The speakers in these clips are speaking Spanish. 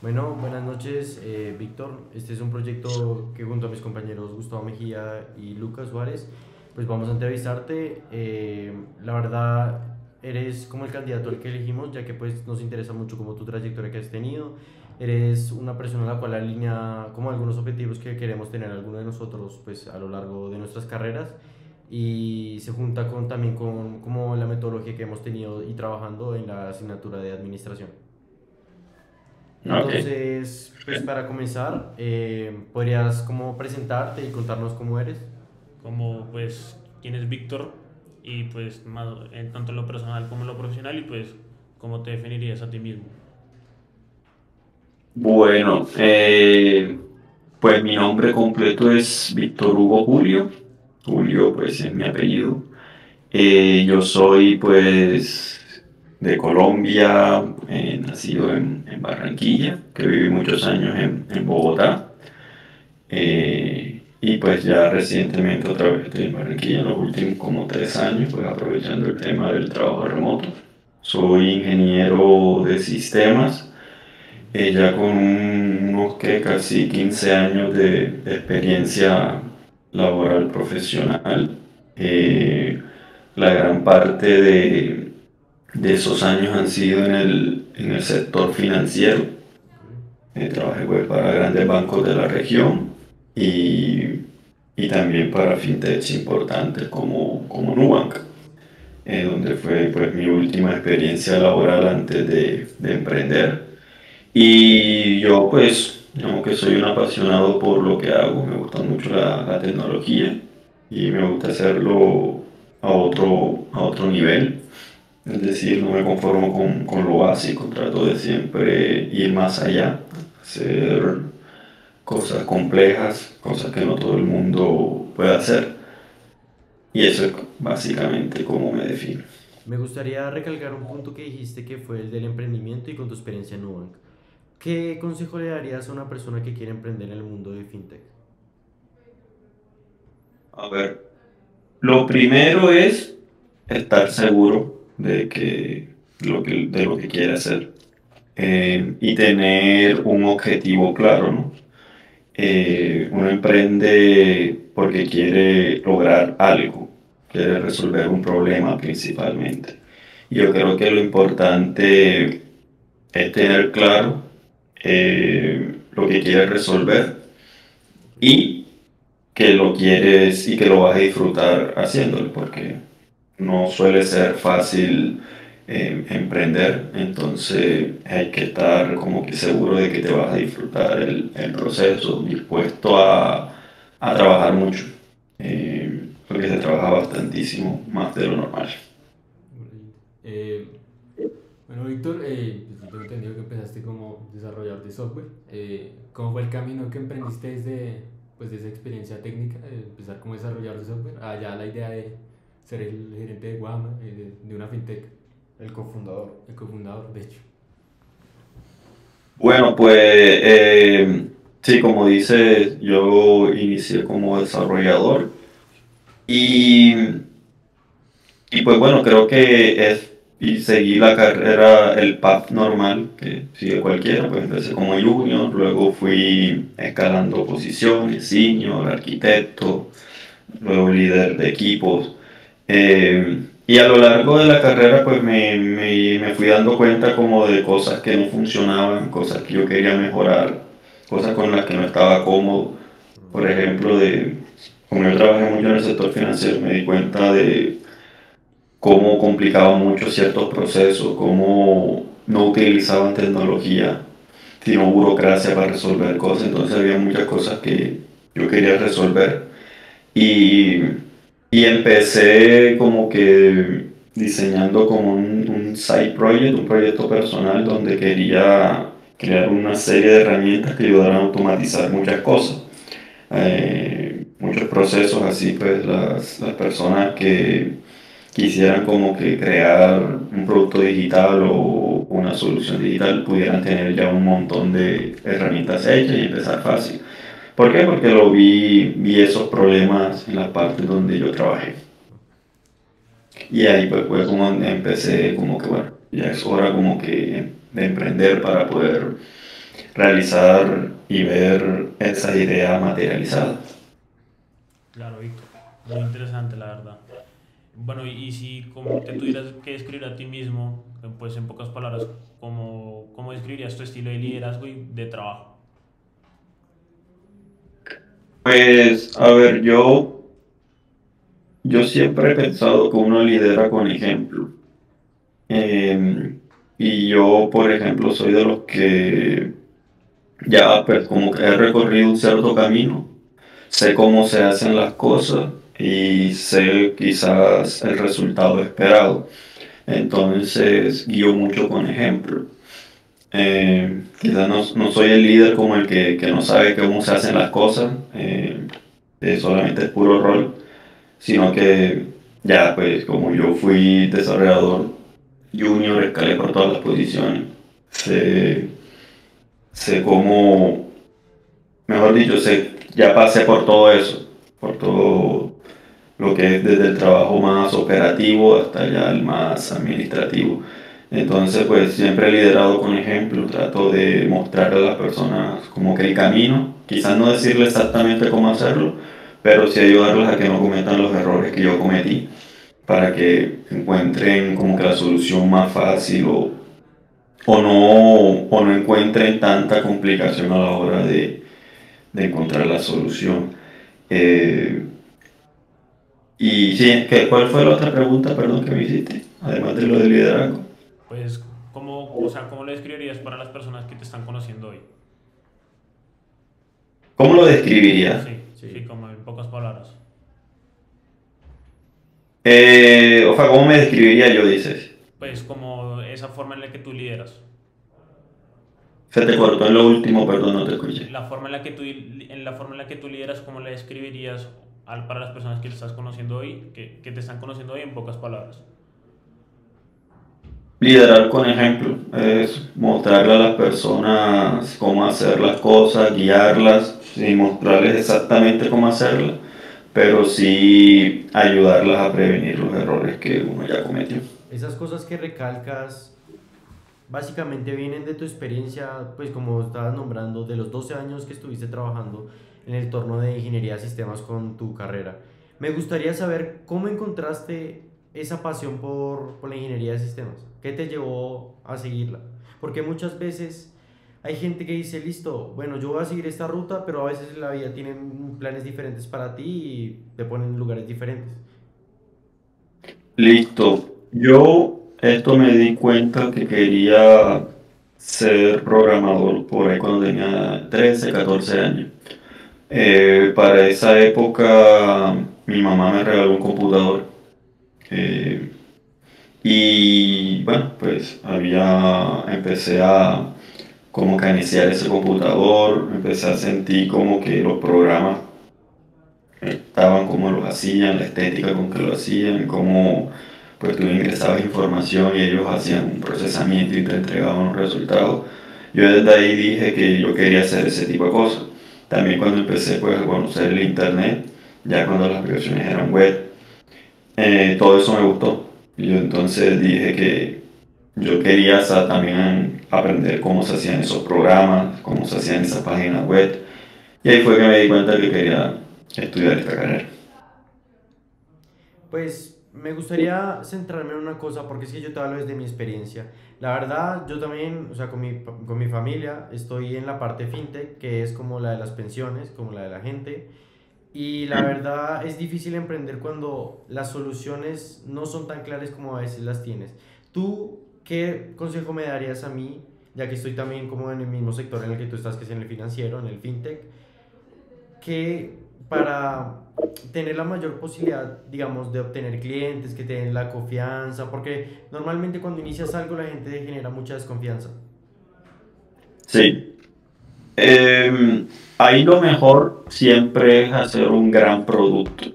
Bueno, buenas noches, Víctor. Este es un proyecto que junto a mis compañeros Gustavo Mejía y Lucas Suárez, pues vamos a entrevistarte. La verdad, eres como el candidato al que elegimos, ya que pues nos interesa mucho como tu trayectoria que has tenido. Eres una persona a la cual alinea como algunos objetivos que queremos tener alguno de nosotros pues a lo largo de nuestras carreras y se junta con también con como la metodología que hemos tenido y trabajando en la asignatura de administración. Ok. Entonces, pues para comenzar, ¿podrías como presentarte y contarnos cómo eres? Como pues quién es Víctor y pues en tanto en lo personal como en lo profesional y pues cómo te definirías a ti mismo. Bueno, pues mi nombre completo es Víctor Hugo Julio. Julio, pues es mi apellido. Yo soy, pues, de Colombia, nacido en Barranquilla, que viví muchos años en Bogotá. Y pues ya recientemente otra vez estoy en Barranquilla, en los últimos como 3 años, pues aprovechando el tema del trabajo remoto. Soy ingeniero de sistemas. Ya con unos que casi 15 años de experiencia laboral profesional. Eh, la gran parte de esos años han sido en el sector financiero. Trabajé pues, para grandes bancos de la región y, y también para fintechs importantes como Nubank, donde fue pues, mi última experiencia laboral antes de emprender. Y yo pues, digamos que soy un apasionado por lo que hago, me gusta mucho la tecnología y me gusta hacerlo a otro nivel. Es decir, no me conformo con lo básico, trato de siempre ir más allá, hacer cosas complejas, cosas que no todo el mundo puede hacer. Y eso es básicamente cómo me defino. Me gustaría recalcar un punto que dijiste que fue el del emprendimiento y con tu experiencia en Nubank. ¿Qué consejo le darías a una persona que quiere emprender en el mundo de fintech? A ver, lo primero es estar seguro de lo que quiere hacer, y tener un objetivo claro, ¿no? Uno emprende porque quiere lograr algo, quiere resolver un problema principalmente. Y yo creo que lo importante es tener claro lo que quieres resolver y que lo quieres y que lo vas a disfrutar haciéndolo, porque no suele ser fácil emprender, entonces hay que estar como que seguro de que te vas a disfrutar el proceso, dispuesto a trabajar mucho, porque se trabaja bastantísimo, más de lo normal. Eh, bueno, Víctor, pues yo tengo entendido que empezaste como desarrollador de software. ¿Cómo fue el camino que emprendiste pues, de esa experiencia técnica, de empezar como desarrollador de software, allá la idea de ser el gerente de Guama, de una fintech, El cofundador. el cofundador, de hecho? Bueno, pues sí, como dices, yo inicié como desarrollador y Y pues bueno, creo que y seguí la carrera, el path normal que sigue cualquiera, pues empecé como junior, luego fui escalando posiciones, senior, arquitecto, luego líder de equipos. Y a lo largo de la carrera pues me fui dando cuenta como de cosas que no funcionaban, cosas que yo quería mejorar, cosas con las que no estaba cómodo. Por ejemplo, como yo trabajé mucho en el sector financiero, me di cuenta de cómo complicaban mucho ciertos procesos, cómo no utilizaban tecnología, sino burocracia para resolver cosas. Entonces había muchas cosas que yo quería resolver. Y, y empecé como que diseñando como un side project, un proyecto personal donde quería crear una serie de herramientas que ayudaran a automatizar muchas cosas. Muchos procesos así, pues las personas que quisieran como que crear un producto digital o una solución digital pudieran tener ya un montón de herramientas hechas y empezar fácil. ¿Por qué? Porque vi esos problemas en las partes donde yo trabajé. Y ahí pues fue como empecé como que bueno, ya es hora como que de emprender para poder realizar y ver esas ideas materializadas. Claro, Víctor. Muy interesante, la verdad. Bueno, y si como te tuvieras que describir a ti mismo, pues en pocas palabras, ¿cómo describirías tu estilo de liderazgo y de trabajo? Pues, a ver, yo siempre he pensado que uno lidera con ejemplo. Eh, y yo, por ejemplo, soy de los que ya pues como que he recorrido un cierto camino, sé cómo se hacen las cosas y sé quizás el resultado esperado. Entonces guío mucho con ejemplo. Quizás no soy el líder como el que no sabe cómo se hacen las cosas, que solamente es puro rol, sino que ya pues como yo fui desarrollador junior, escalé por todas las posiciones, sé, sé cómo, mejor dicho, sé, ya pasé por todo eso, por todo lo que es desde el trabajo más operativo hasta ya el más administrativo. Entonces, pues siempre he liderado con ejemplo, trato de mostrarle a las personas como que el camino, quizás no decirle exactamente cómo hacerlo, pero sí ayudarlas a que no cometan los errores que yo cometí, para que encuentren como que la solución más fácil o no encuentren tanta complicación a la hora de encontrar la solución. Eh, y sí, ¿cuál fue la otra pregunta, perdón, que me hiciste? Además de lo del liderazgo. Pues, ¿cómo lo describirías para las personas que te están conociendo hoy? ¿Cómo lo describiría? Sí, sí, Sí. como en pocas palabras. O sea, ¿cómo me describiría yo, dices? Pues como esa forma en la que tú lideras. Se te cortó en lo último, perdón, no te escuché. En la forma en la que tú lideras, ¿cómo le describirías para las personas que te estás conociendo hoy, que te están conociendo hoy en pocas palabras? Liderar con ejemplo es mostrarle a las personas cómo hacer las cosas, guiarlas, sin mostrarles exactamente cómo hacerlas, pero sí ayudarlas a prevenir los errores que uno ya cometió. Esas cosas que recalcas básicamente vienen de tu experiencia, pues como estabas nombrando, de los 12 años que estuviste trabajando en el torno de ingeniería de sistemas con tu carrera. Me gustaría saber cómo encontraste esa pasión por la ingeniería de sistemas. ¿Qué te llevó a seguirla? Porque muchas veces hay gente que dice, listo, bueno, yo voy a seguir esta ruta, pero a veces en la vida tienen planes diferentes para ti y te ponen en lugares diferentes. Listo. Yo esto me di cuenta que quería ser programador por ahí cuando tenía 13, 14 años. Para esa época mi mamá me regaló un computador. eh, y bueno, pues empecé a como que a iniciar ese computador, empecé a sentir como que los programas estaban, cómo los hacían, la estética con que lo hacían, cómo pues tú ingresabas información y ellos hacían un procesamiento y te entregaban un resultado. Yo desde ahí dije que yo quería hacer ese tipo de cosas. También cuando empecé pues a conocer el internet, ya cuando las aplicaciones eran web, todo eso me gustó. Y yo entonces dije que yo quería también aprender cómo se hacían esos programas, cómo se hacían esas páginas web. Y ahí fue que me di cuenta que quería estudiar esta carrera. Pues me gustaría centrarme en una cosa, porque es que yo te hablo desde mi experiencia. La verdad, yo también, o sea, con mi familia, estoy en la parte fintech, que es como la de las pensiones, como la de la gente. Y la verdad es difícil emprender cuando las soluciones no son tan claras como a veces las tienes. ¿Tú qué consejo me darías a mí, ya que estoy también como en el mismo sector en el que tú estás, que es en el financiero, en el fintech, que para tener la mayor posibilidad, digamos, de obtener clientes que te den la confianza? Porque normalmente cuando inicias algo la gente genera mucha desconfianza. Sí. Eh, Ahí lo mejor siempre es hacer un gran producto,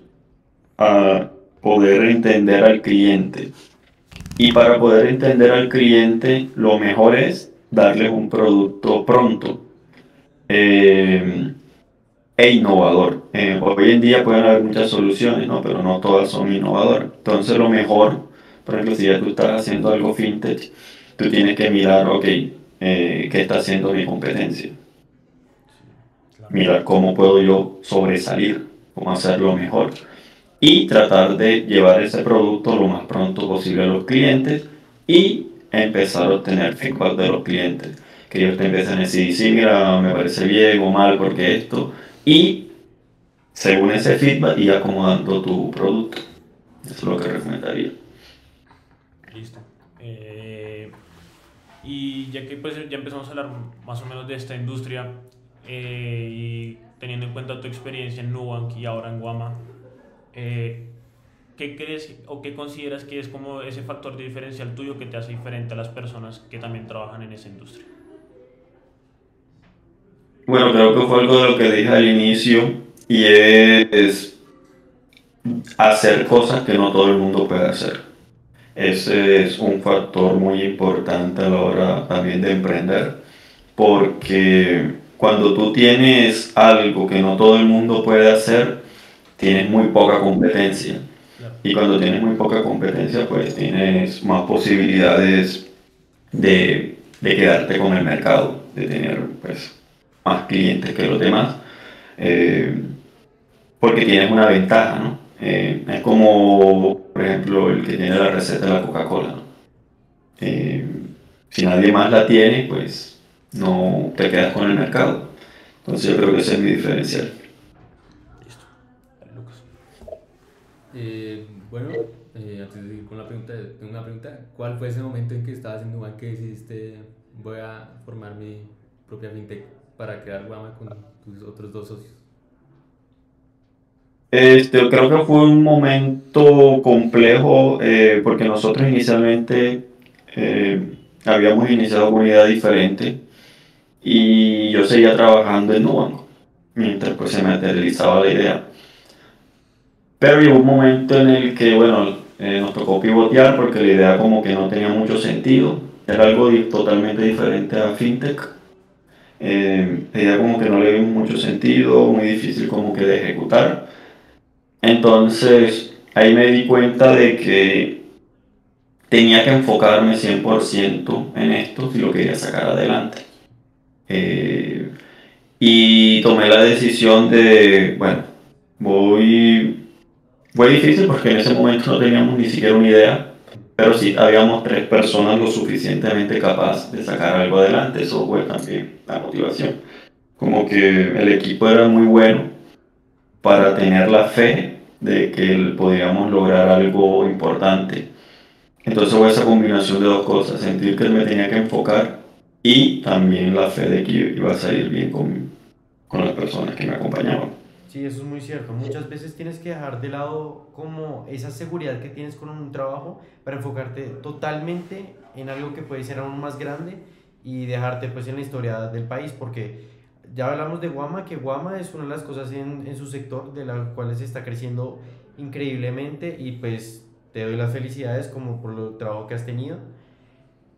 a poder entender al cliente. Y para poder entender al cliente, lo mejor es darles un producto pronto eh, e innovador. Hoy en día pueden haber muchas soluciones, ¿no? Pero no todas son innovadoras. Entonces lo mejor, por ejemplo, si ya tú estás haciendo algo fintech, tú tienes que mirar, ok, qué está haciendo mi competencia. Claro. Mirar cómo puedo yo sobresalir, cómo hacerlo mejor y tratar de llevar ese producto lo más pronto posible a los clientes y empezar a obtener feedback de los clientes. Que ellos te empiecen a decir, sí, mira, me parece bien o mal porque esto. Y según ese feedback, ir acomodando tu producto. Eso es lo que recomendaría. Listo. Y ya que pues ya empezamos a hablar más o menos de esta industria y teniendo en cuenta tu experiencia en Nubank y ahora en Guama, ¿qué crees o qué consideras que es como ese factor diferencial tuyo que te hace diferente a las personas que también trabajan en esa industria? Bueno, creo que fue algo de lo que dije al inicio y es hacer cosas que no todo el mundo puede hacer. Ese es un factor muy importante a la hora también de emprender, porque cuando tú tienes algo que no todo el mundo puede hacer, tienes muy poca competencia. Claro. Y cuando tienes muy poca competencia, pues tienes más posibilidades de quedarte con el mercado, de tener pues, más clientes que los demás, eh, porque tienes una ventaja, ¿no? Es como, por ejemplo, el que tiene la receta de la Coca-Cola, ¿no? Eh, si nadie más la tiene, pues no te quedas con el mercado. Entonces yo creo que ese es mi diferencial. Listo. Dale, Lucas. Bueno, antes de seguir con la pregunta, tengo una pregunta. ¿Cuál fue ese momento en que estabas en Nubank que decidiste voy a formar mi propia fintech para crear Guama con tus otros dos socios? Creo que fue un momento complejo porque nosotros inicialmente habíamos iniciado con una idea diferente y yo seguía trabajando en Nubank mientras pues, se materializaba la idea. Pero llegó un momento en el que, bueno, nos tocó pivotear porque la idea como que no tenía mucho sentido. Era algo totalmente diferente a FinTech. La idea como que no le vimos mucho sentido, muy difícil como que de ejecutar. Entonces ahí me di cuenta de que tenía que enfocarme 100% en esto si lo quería sacar adelante. Y tomé la decisión de, bueno, fue difícil porque en ese momento no teníamos ni siquiera una idea, pero sí habíamos 3 personas lo suficientemente capaces de sacar algo adelante. Eso fue también la motivación. Como que el equipo era muy bueno para tener la fe de que podíamos lograr algo importante. Entonces fue esa combinación de dos cosas, sentir que me tenía que enfocar y también la fe de que iba a salir bien con las personas que me acompañaban. Sí, eso es muy cierto. Muchas veces tienes que dejar de lado como esa seguridad que tienes con un trabajo para enfocarte totalmente en algo que puede ser aún más grande y dejarte pues en la historia del país, porque ya hablamos de Guama, que Guama es una de las cosas en su sector de las cuales está creciendo increíblemente y pues te doy las felicidades como por el trabajo que has tenido.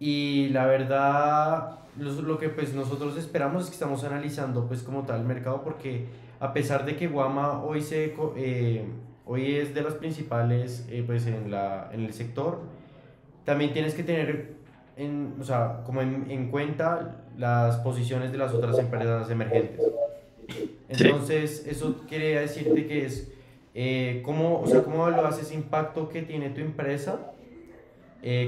Y la verdad, lo que pues nosotros esperamos es que estamos analizando pues como tal el mercado porque a pesar de que Guama hoy es de las principales pues en el sector, también tienes que tener o sea, como en cuenta las posiciones de las otras empresas emergentes. Sí. Entonces, eso quiere decirte que es cómo, o sea, cómo evalúas ese impacto que tiene tu empresa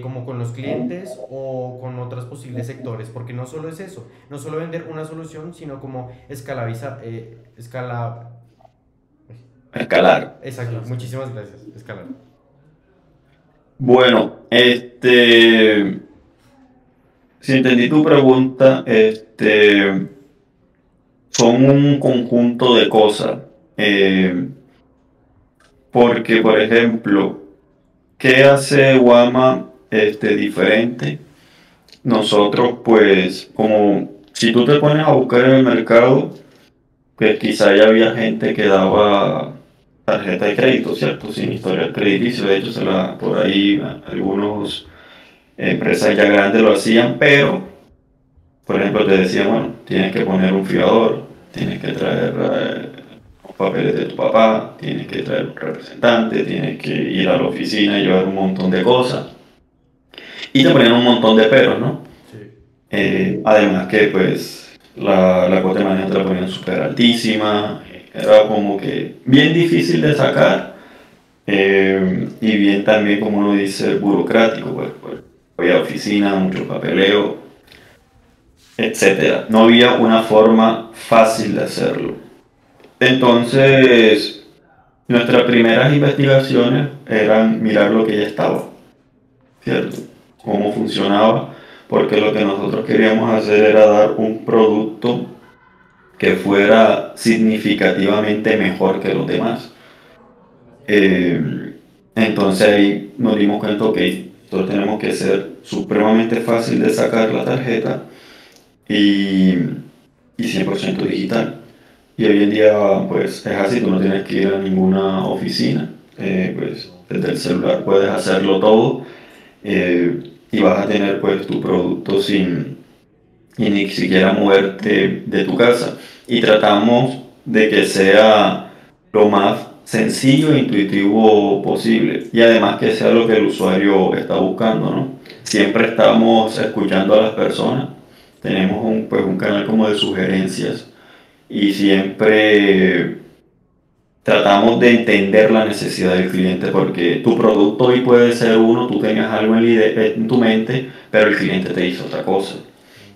como con los clientes o con otros posibles sectores, porque no solo es eso, no solo vender una solución, sino como Escalar. exacto, muchísimas gracias, escalar. Bueno, si entendí tu pregunta, son un conjunto de cosas. Porque, por ejemplo, ¿qué hace Guama diferente? Nosotros, pues, como si tú te pones a buscar en el mercado, pues quizá ya había gente que daba tarjeta de crédito, ¿cierto? Sin historial crediticio. De hecho, por ahí algunos empresas ya grandes lo hacían, pero, por ejemplo, te decían, bueno, tienes que poner un fiador, tienes que traer los papeles de tu papá, tienes que traer un representante, tienes que ir a la oficina y llevar un montón de cosas. Y te ponían un montón de peros, ¿no? Sí. Además que pues la cuota de manejo te la ponían súper altísima, era como que bien difícil de sacar y bien también, como uno dice, burocrático, pues había oficina, mucho papeleo, etcétera. No había una forma fácil de hacerlo. Entonces, nuestras primeras investigaciones eran mirar lo que ya estaba, ¿cierto? Cómo funcionaba, porque lo que nosotros queríamos hacer era dar un producto que fuera significativamente mejor que los demás. Entonces ahí nos dimos cuenta que nosotros tenemos que ser supremamente fácil de sacar la tarjeta y, y 100% digital. Y hoy en día pues es así, tú no tienes que ir a ninguna oficina, pues desde el celular puedes hacerlo todo y vas a tener pues tu producto sin y ni siquiera moverte de tu casa. Y tratamos de que sea lo más sencillo e intuitivo posible y además que sea lo que el usuario está buscando, ¿no? Siempre estamos escuchando a las personas, tenemos pues un canal como de sugerencias y siempre tratamos de entender la necesidad del cliente porque tu producto hoy puede ser uno, tú tengas algo en tu mente, pero el cliente te hizo otra cosa.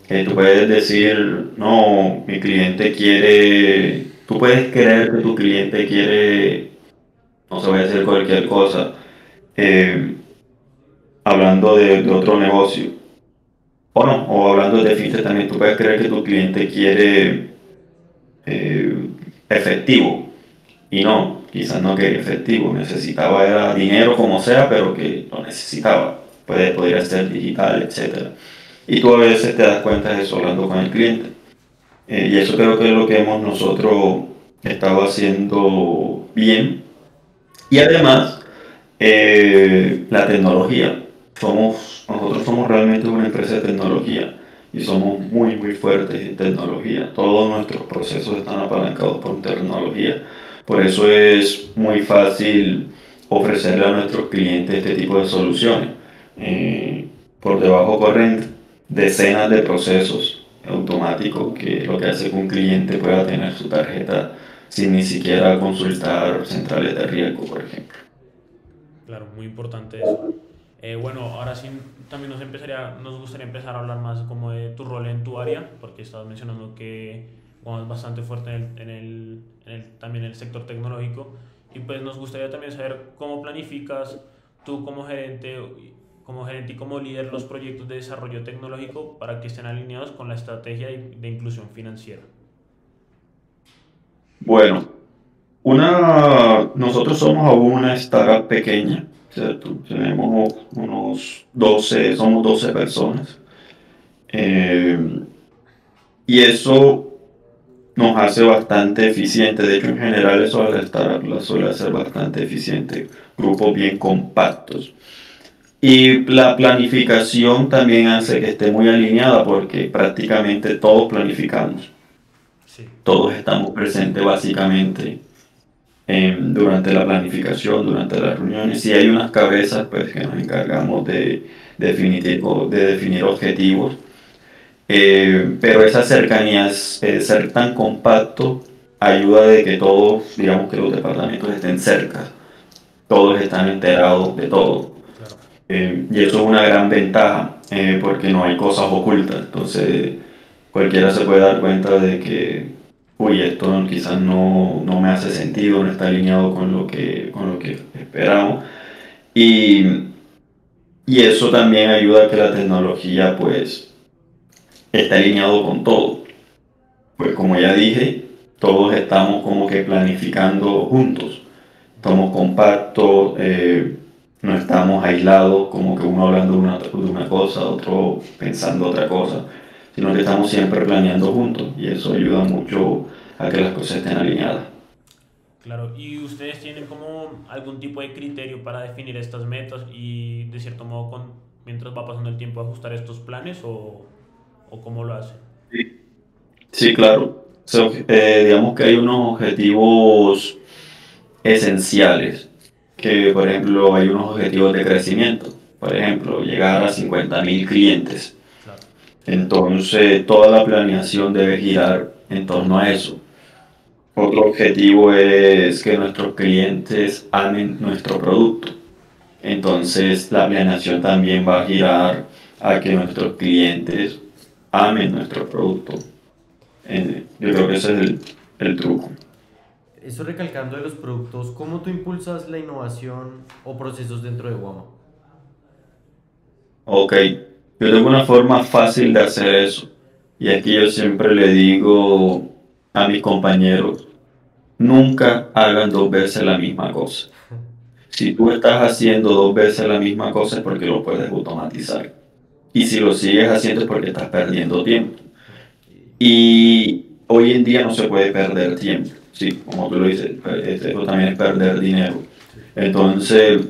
Tú puedes decir, no, mi cliente quiere, tú puedes creer que tu cliente quiere, no se voy a decir cualquier cosa, eh, hablando de otro negocio, o no, o hablando de fintech también, tú puedes creer que tu cliente quiere eh, efectivo, y no, quizás no quería efectivo, necesitaba era dinero como sea, pero que lo necesitaba, podría ser digital, etcétera. Y tú a veces te das cuenta de eso hablando con el cliente. Y eso creo que es lo que hemos nosotros estado haciendo bien. Y además, la tecnología. Nosotros somos realmente una empresa de tecnología y somos muy, muy fuertes en tecnología. Todos nuestros procesos están apalancados por tecnología. Por eso es muy fácil ofrecerle a nuestros clientes este tipo de soluciones. Por debajo corren decenas de procesos automáticos que lo que hace que un cliente pueda tener su tarjeta sin ni siquiera consultar centrales de riesgo, por ejemplo. Claro, muy importante eso. Bueno, ahora sí también nos gustaría empezar a hablar más como de tu rol en tu área, porque estabas mencionando que bueno, es bastante fuerte también en el sector tecnológico, y pues nos gustaría también saber cómo planificas tú como gerente y como líder los proyectos de desarrollo tecnológico para que estén alineados con la estrategia de inclusión financiera. Bueno, nosotros somos aún una startup pequeña, ¿cierto? Tenemos unos 12, somos 12 personas. Eh, y eso nos hace bastante eficiente. De hecho, en general, eso de la startup la suele hacer bastante eficiente. Grupos bien compactos. Y la planificación también hace que esté muy alineada porque prácticamente todos planificamos. Sí, Todos estamos presentes básicamente durante la planificación, durante las reuniones. Si hay unas cabezas pues, que nos encargamos de definir objetivos, pero esa cercanía, ser tan compacto, ayuda de que todos, digamos que los departamentos estén cerca, todos están enterados de todo. claro. Y eso es una gran ventaja, porque no hay cosas ocultas. Entonces, cualquiera se puede dar cuenta de que, uy, esto quizás no me hace sentido, no está alineado con lo que esperamos. Y, y eso también ayuda a que la tecnología, pues, esté alineado con todo. Pues, como ya dije, todos estamos como que planificando juntos. Estamos compactos, no estamos aislados, como que uno hablando de una cosa, otro pensando otra cosa, sino que estamos siempre planeando juntos y eso ayuda mucho a que las cosas estén alineadas. Claro, ¿y ustedes tienen como algún tipo de criterio para definir estas metas y de cierto modo mientras va pasando el tiempo ajustar estos planes o cómo lo hacen? Sí, sí, claro. Digamos que hay unos objetivos esenciales, que por ejemplo hay unos objetivos de crecimiento, por ejemplo, llegar a 50.000 clientes. Claro, Entonces, toda la planeación debe girar en torno a eso. Otro objetivo es que nuestros clientes amen nuestro producto. Entonces, la planeación también va a girar a que nuestros clientes amen nuestro producto. Yo creo que ese es el truco. Eso recalcando de los productos, ¿cómo tú impulsas la innovación o procesos dentro de Wama? Ok, yo tengo una forma fácil de hacer eso. Y aquí yo siempre le digo a mis compañeros, nunca hagan dos veces la misma cosa. Si tú estás haciendo dos veces la misma cosa es porque lo puedes automatizar. Y si lo sigues haciendo es porque estás perdiendo tiempo. Y hoy en día no se puede perder tiempo. Sí, como tú lo dices, eso también es perder dinero. Entonces,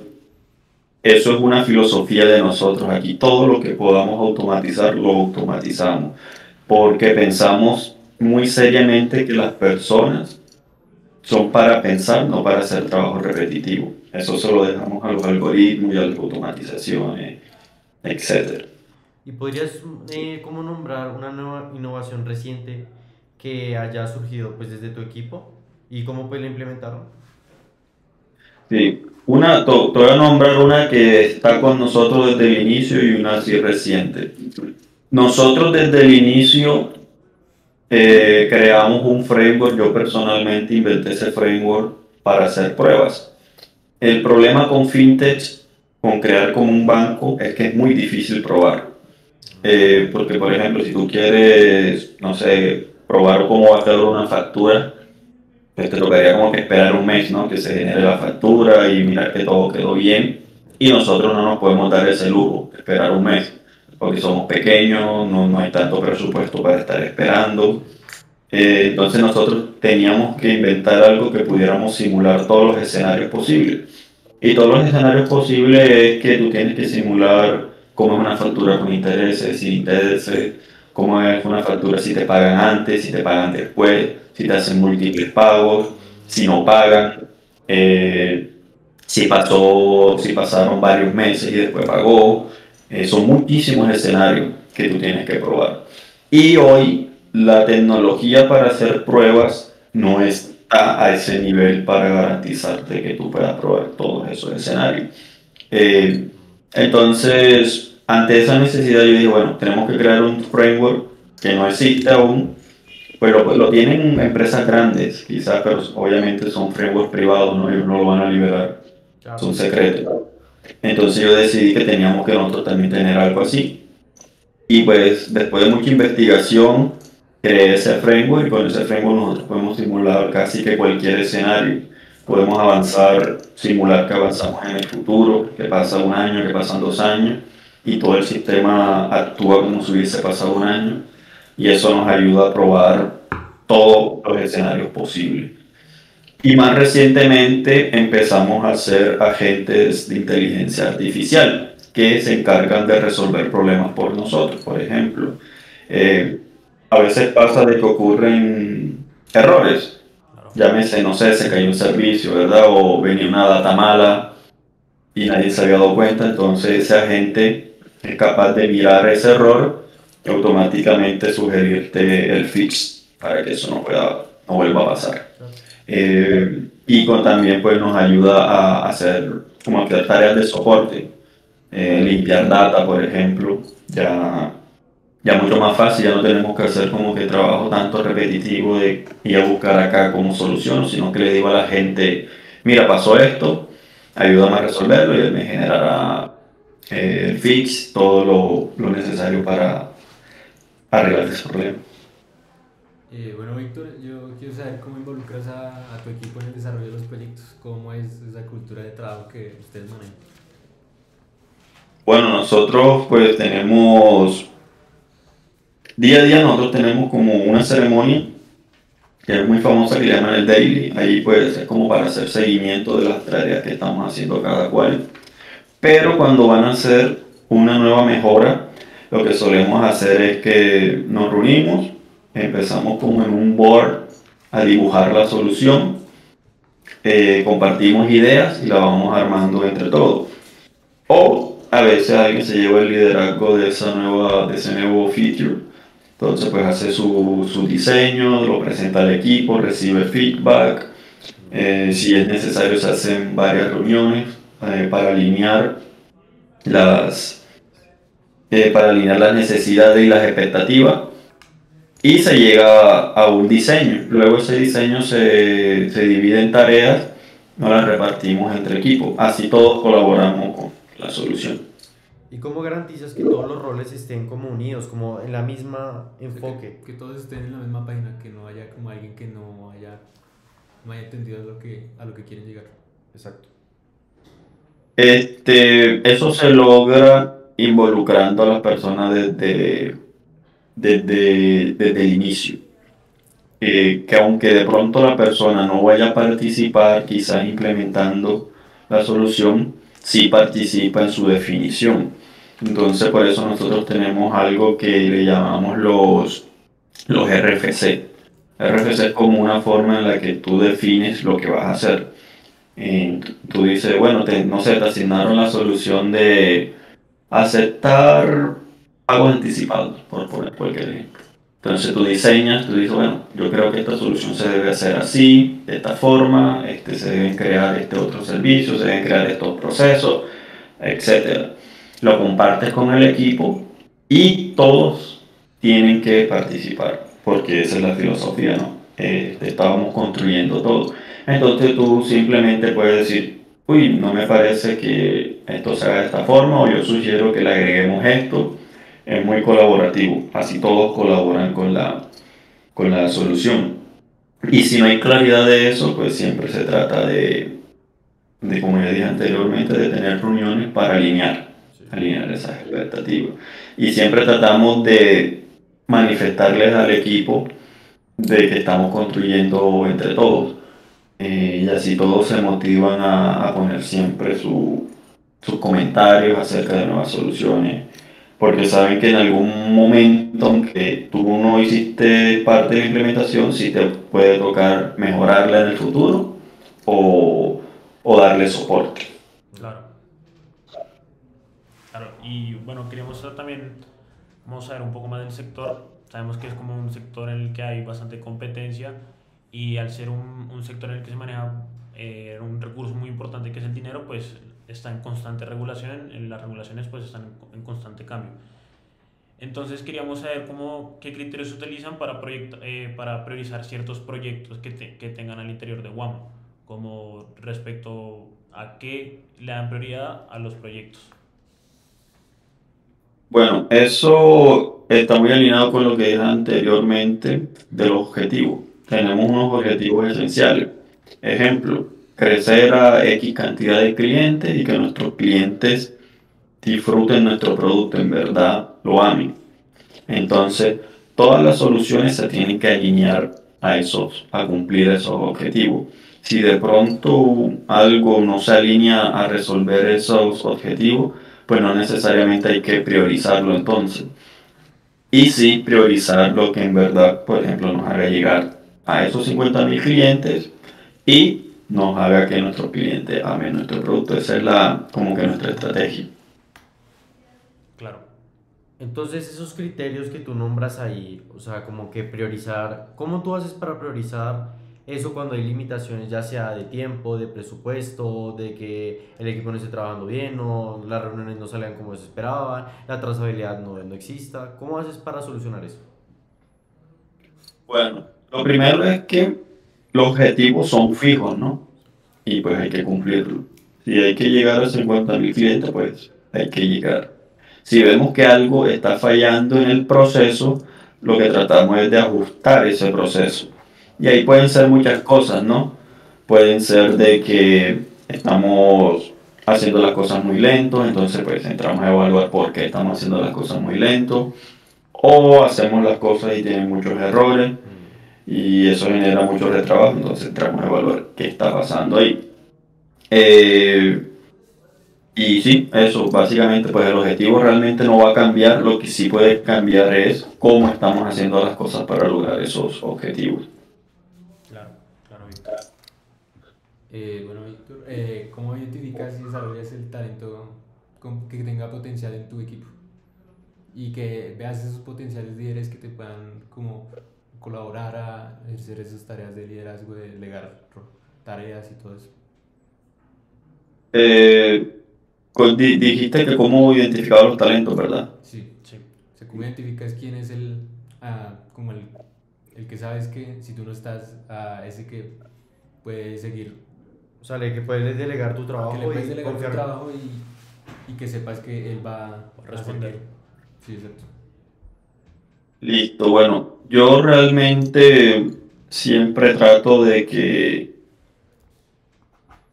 eso es una filosofía de nosotros aquí. Todo lo que podamos automatizar, lo automatizamos. Porque pensamos muy seriamente que las personas son para pensar, no para hacer trabajo repetitivo. Eso se lo dejamos a los algoritmos y a las automatizaciones, etc. ¿Y podrías como nombrar una nueva innovación reciente que haya surgido pues desde tu equipo y cómo puedes implementarlo? Sí, te voy a nombrar una que está con nosotros desde el inicio y una así reciente. Nosotros desde el inicio creamos un framework, yo personalmente inventé ese framework para hacer pruebas. El problema con fintech, con crear como un banco, es que es muy difícil probar. Porque, por ejemplo, si tú quieres, no sé, probar cómo va a quedar una factura, pues te tocaría como que esperar un mes, ¿no? Que se genere la factura y mirar que todo quedó bien. Y nosotros no nos podemos dar ese lujo, esperar un mes, porque somos pequeños, no hay tanto presupuesto para estar esperando. Entonces nosotros teníamos que inventar algo que pudiéramos simular todos los escenarios posibles. Y todos los escenarios posibles es que tú tienes que simular cómo es una factura con intereses, sin intereses, cómo es una factura si te pagan antes, si te pagan después, si te hacen múltiples pagos, si no pagan, eh, si pasaron varios meses y después pagó. Son muchísimos escenarios que tú tienes que probar. Y hoy la tecnología para hacer pruebas no está a ese nivel para garantizarte que tú puedas probar todos esos escenarios. Eh, entonces, ante esa necesidad yo dije, bueno, tenemos que crear un framework que no existe aún, pues lo tienen empresas grandes, quizás, pero obviamente son frameworks privados, ¿no? Ellos no lo van a liberar, son Claro. secretos. Entonces yo decidí que teníamos que nosotros también tener algo así. Y pues después de mucha investigación, creé ese framework y con ese framework nosotros podemos simular casi que cualquier escenario. Podemos avanzar, simular que avanzamos en el futuro, que pasa un año, que pasan 2 años, y todo el sistema actúa como si hubiese pasado un año, y eso nos ayuda a probar todos los escenarios posibles. Y más recientemente empezamos a hacer agentes de inteligencia artificial que se encargan de resolver problemas por nosotros. Por ejemplo, eh, a veces pasa de que ocurren errores. Claro. Llámese, no sé, se cayó un servicio, ¿verdad? O venía una data mala y nadie se había dado cuenta. Entonces ese agente es capaz de mirar ese error y automáticamente sugerirte el fix para que eso no vuelva a pasar. Claro. También pues, nos ayuda a hacer como que tareas de soporte, limpiar data, por ejemplo, ya mucho más fácil, ya no tenemos que hacer como que trabajo tanto repetitivo de ir a buscar acá cómo soluciono, sino que le digo a la gente, mira, pasó esto, ayúdame a resolverlo y él me generará el fix, todo lo necesario para arreglar ese problema. Bueno, Víctor, yo quiero saber cómo involucras a tu equipo en el desarrollo de los proyectos, cómo es esa cultura de trabajo que ustedes manejan. Bueno, nosotros pues día a día nosotros tenemos como una ceremonia que es muy famosa que le llaman el daily. Ahí pues es como para hacer seguimiento de las tareas que estamos haciendo cada cual. Pero cuando van a hacer una nueva mejora, lo que solemos hacer es que nos reunimos, empezamos como en un board a dibujar la solución, compartimos ideas y la vamos armando entre todos. O a veces alguien se lleva el liderazgo de ese nuevo feature. Entonces pues hace su diseño, lo presenta al equipo, recibe feedback. Si es necesario se hacen varias reuniones para las, para alinear las necesidades y las expectativas y se llega a un diseño. Luego ese diseño se divide en tareas, nos las repartimos entre equipos. Así todos colaboramos con la solución. ¿Y cómo garantizas que todos los roles estén como unidos, como en la misma enfoque? Que todos estén en la misma página, que no haya como alguien que no haya entendido a lo que quieren llegar. Exacto. Eso se logra involucrando a las personas desde el inicio. Que aunque de pronto la persona no vaya a participar, quizás implementando la solución, sí participa en su definición. Entonces, por eso nosotros tenemos algo que le llamamos los RFC. RFC es como una forma en la que tú defines lo que vas a hacer. Tú dices, bueno, no sé, te asignaron la solución de aceptar pagos anticipados, por poner cualquier ejemplo. Entonces tú diseñas, tú dices, bueno, yo creo que esta solución se debe hacer así, de esta forma, se deben crear otros servicios, se deben crear estos procesos, etcétera. Lo compartes con el equipo y todos tienen que participar, porque esa es la filosofía, ¿no? Estábamos construyendo todo. Entonces tú simplemente puedes decir, uy, no me parece que esto se haga de esta forma, o yo sugiero que le agreguemos esto. Es muy colaborativo, así todos colaboran con la solución. Y si no hay claridad de eso, pues siempre se trata como ya dije anteriormente, de tener reuniones para alinear esas expectativas. Y siempre tratamos de manifestarles al equipo de que estamos construyendo entre todos. Y así todos se motivan a poner siempre sus comentarios acerca de nuevas soluciones, porque saben que en algún momento, aunque tú no hiciste parte de la implementación, sí te puede tocar mejorarla en el futuro o darle soporte. Claro. Claro, y bueno, queríamos también, vamos a ver un poco más del sector. Sabemos que es como un sector en el que hay bastante competencia y al ser un sector en el que se maneja un recurso muy importante que es el dinero, pues está en constante regulación, las regulaciones pues están en constante cambio. Entonces queríamos saber qué criterios se utilizan para priorizar ciertos proyectos que tengan al interior de WAM, como respecto a qué le dan prioridad a los proyectos. Bueno, eso está muy alineado con lo que dije anteriormente de los objetivos. Tenemos unos objetivos esenciales. Ejemplo, crecer a X cantidad de clientes y que nuestros clientes disfruten nuestro producto, en verdad lo amen. Entonces, todas las soluciones se tienen que alinear a cumplir esos objetivos. Si de pronto algo no se alinea a resolver esos objetivos, pues no necesariamente hay que priorizarlo entonces. Y sí priorizar lo que en verdad, por ejemplo, nos haga llegar a esos 50.000 clientes y nos haga que nuestros clientes amen nuestro producto. Esa es como que nuestra estrategia. Claro. Entonces esos criterios que tú nombras ahí, o sea, como que priorizar, ¿cómo tú haces para priorizar eso cuando hay limitaciones, ya sea de tiempo, de presupuesto, de que el equipo no esté trabajando bien, o las reuniones no salgan como se esperaba, la trazabilidad no exista? ¿Cómo haces para solucionar eso? Bueno, lo primero es que los objetivos son fijos, ¿no? Y pues hay que cumplirlo. Si hay que llegar a 50.000 clientes, pues hay que llegar. Si vemos que algo está fallando en el proceso, lo que tratamos es de ajustar ese proceso. Y ahí pueden ser muchas cosas, ¿no? Pueden ser de que estamos haciendo las cosas muy lentos, entonces pues entramos a evaluar por qué estamos haciendo las cosas muy lentos. O hacemos las cosas y tienen muchos errores y eso genera mucho retrabajo, entonces entramos a evaluar qué está pasando ahí. Y sí, eso, básicamente, pues el objetivo realmente no va a cambiar, lo que sí puede cambiar es cómo estamos haciendo las cosas para lograr esos objetivos. Claro, claro, Víctor. Bueno, Víctor, ¿cómo identificas y desarrollas el talento que tenga potencial en tu equipo y que veas esos potenciales líderes que te puedan como colaborar a ejercer esas tareas de liderazgo, de delegar tareas y todo eso. Dijiste que cómo identificaba los talentos, ¿verdad? Sí, Sí. o sea, ¿cómo identificas quién es como el que sabes que si tú no estás, ese que puede seguir, O sea, que puedes delegar tu que trabajo le puedes y delegar tu confiar. trabajo y que sepas que él va a Responder. seguir? Sí, exacto. Listo, bueno, yo realmente siempre trato de que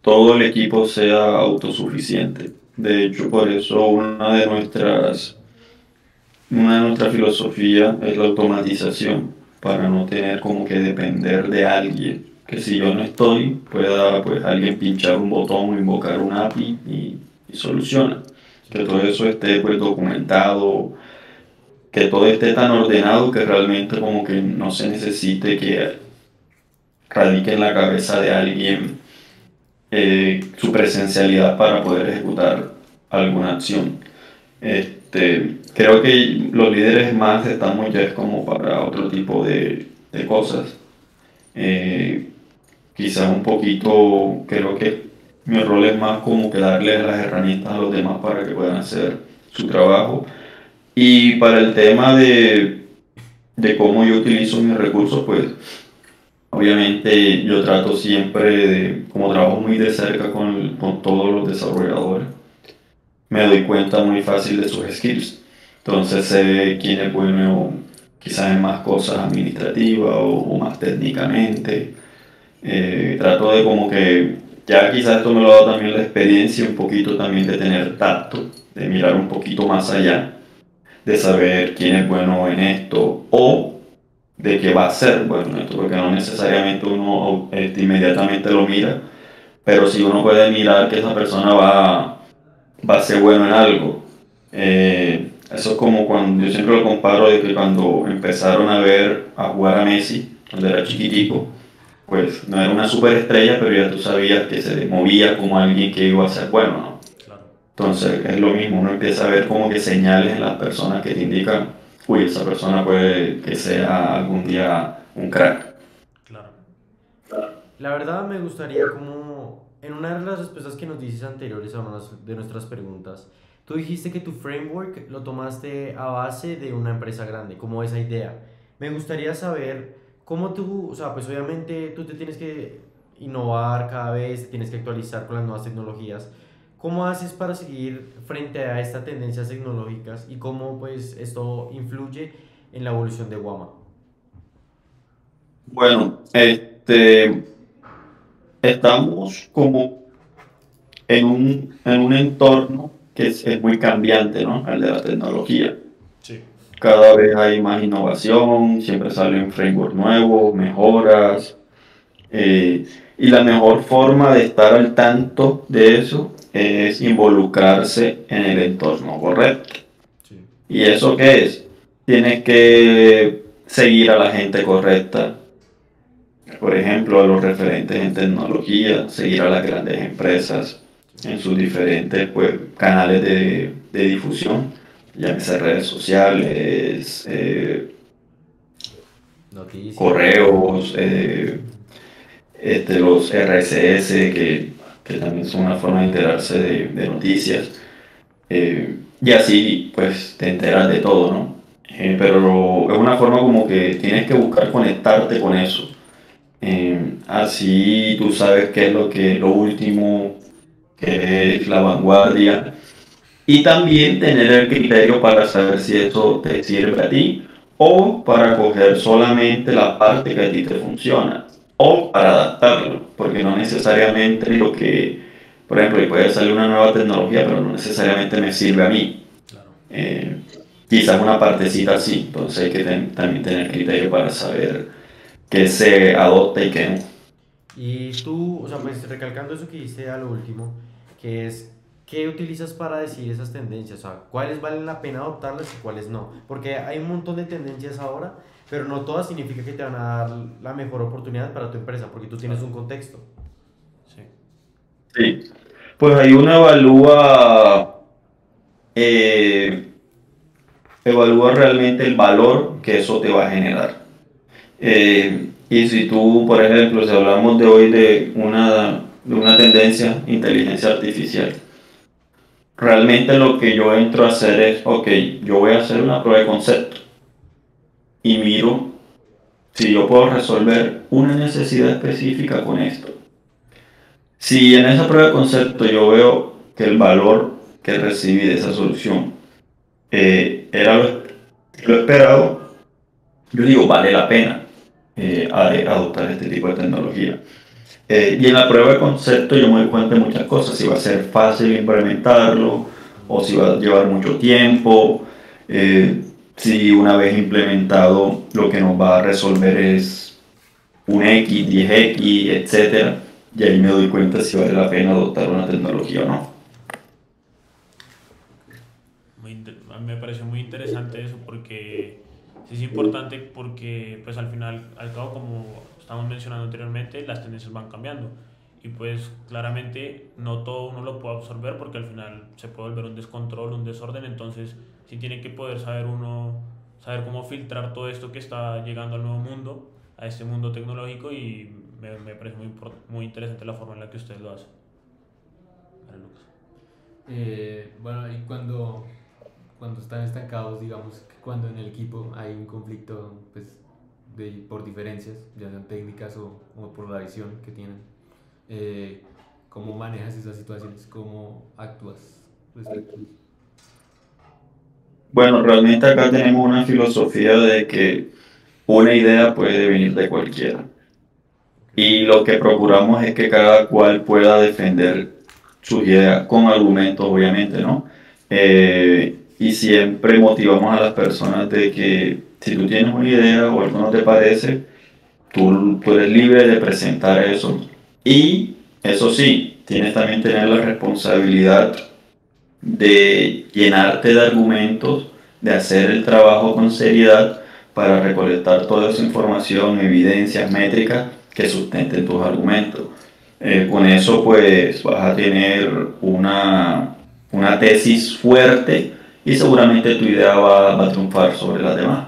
todo el equipo sea autosuficiente. De hecho, por eso una de nuestras filosofías es la automatización, para no tener como que depender de alguien. Que si yo no estoy, pueda pues alguien pinchar un botón o invocar un API y soluciona. Que todo eso esté pues documentado, que todo esté tan ordenado que realmente como que no se necesite que radique en la cabeza de alguien su presencialidad para poder ejecutar alguna acción. Creo que los líderes más estamos ya es como para otro tipo de cosas. Eh, Quizás un poquito, creo que mi rol es más como que darles las herramientas a los demás para que puedan hacer su trabajo. Y para el tema de cómo yo utilizo mis recursos, pues obviamente yo trato siempre de, como trabajo muy de cerca con todos los desarrolladores, me doy cuenta muy fácil de sus skills. Entonces sé quién es bueno quizás en más cosas administrativas o más técnicamente. Trato de como que, ya quizás esto me lo ha dado también la experiencia, un poquito también de tener tacto, de mirar un poquito más allá, de saber quién es bueno en esto o de qué va a ser bueno en esto, porque no necesariamente uno inmediatamente lo mira, pero si uno puede mirar que esa persona va a ser bueno en algo. Eso es como cuando, yo siempre lo comparo de que cuando empezaron a ver a jugar a Messi, cuando era chiquitico, pues no era una superestrella, pero ya tú sabías que se movía como alguien que iba a ser bueno, ¿no? Claro. Entonces es lo mismo, uno empieza a ver como que señales en las personas que te indican, uy, esa persona puede que sea algún día un crack. Claro. La verdad me gustaría como, en una de las respuestas que nos dices anteriores a una de nuestras preguntas, tú dijiste que tu framework lo tomaste a base de una empresa grande, como esa idea. Me gustaría saber cómo tú, o sea, pues obviamente tú te tienes que innovar cada vez, te tienes que actualizar con las nuevas tecnologías. ¿Cómo haces para seguir frente a estas tendencias tecnológicas y cómo pues esto influye en la evolución de Wama? Bueno, estamos como en un entorno que es muy cambiante, ¿no? El de la tecnología. Sí. Cada vez hay más innovación, siempre salen frameworks nuevos, mejoras, y la mejor forma de estar al tanto de eso es involucrarse en el entorno correcto. Sí. ¿Y eso qué es? Tienes que seguir a la gente correcta, por ejemplo, a los referentes en tecnología, seguir a las grandes empresas en sus diferentes pues, canales de difusión, llámese redes sociales, Noticias. correos, los RSS, que también son una forma de enterarse de noticias. Y así pues te enteras de todo, ¿no? Pero es una forma como que tienes que buscar conectarte con eso. Así tú sabes qué es lo último, qué es la vanguardia. Y también tener el criterio para saber si eso te sirve a ti o para coger solamente la parte que a ti te funciona o para adaptarlo, porque no necesariamente por ejemplo, puede salir una nueva tecnología, pero no necesariamente me sirve a mí. Claro. Eh, Quizás una partecita sí, entonces hay que también tener criterio para saber qué se adopta y qué no. Y tú, o sea, pues recalcando eso que dijiste a lo último, que es, ¿qué utilizas para decidir esas tendencias? O sea, ¿cuáles valen la pena adoptarlas y cuáles no? Porque hay un montón de tendencias ahora, pero no todas significa que te van a dar la mejor oportunidad para tu empresa, porque tú tienes un contexto. Sí. Sí, pues ahí uno evalúa eh, evalúa realmente el valor que eso te va a generar. Y si tú, por ejemplo, si hablamos de hoy de una tendencia, inteligencia artificial, realmente lo que yo entro a hacer es, ok, yo voy a hacer una prueba de concepto y miro si yo puedo resolver una necesidad específica con esto. Si en esa prueba de concepto yo veo que el valor que recibí de esa solución era lo esperado, yo digo, vale la pena adoptar este tipo de tecnología. Y en la prueba de concepto yo me doy cuenta de muchas cosas, si va a ser fácil implementarlo o si va a llevar mucho tiempo, si una vez implementado lo que nos va a resolver es un X, 10X, etcétera, y ahí me doy cuenta si vale la pena adoptar una tecnología o no. A mí me pareció muy interesante eso porque sí es importante porque pues al final, al cabo, como estamos mencionando anteriormente, las tendencias van cambiando y pues claramente no todo uno lo puede absorber porque al final se puede volver un descontrol, un desorden, entonces sí tiene que poder saber uno, saber cómo filtrar todo esto que está llegando al nuevo mundo, a este mundo tecnológico y me parece muy interesante la forma en la que ustedes lo hacen. Vale, Lucas. Bueno, y cuando están estancados, digamos, que cuando en el equipo hay un conflicto, pues, por diferencias, ya sean técnicas o por la visión que tienen, ¿cómo manejas esas situaciones? ¿Cómo actúas respecto a eso? Bueno, realmente acá tenemos una filosofía de que una idea puede venir de cualquiera. Y lo que procuramos es que cada cual pueda defender sus ideas con argumentos, obviamente, ¿no? Y siempre motivamos a las personas de que si tú tienes una idea o algo no te parece, tú eres libre de presentar eso. Y eso sí, tienes también que tener la responsabilidad de llenarte de argumentos, de hacer el trabajo con seriedad para recolectar toda esa información, evidencias, métricas que sustenten tus argumentos. Con eso pues vas a tener una tesis fuerte y seguramente tu idea va a triunfar sobre las demás.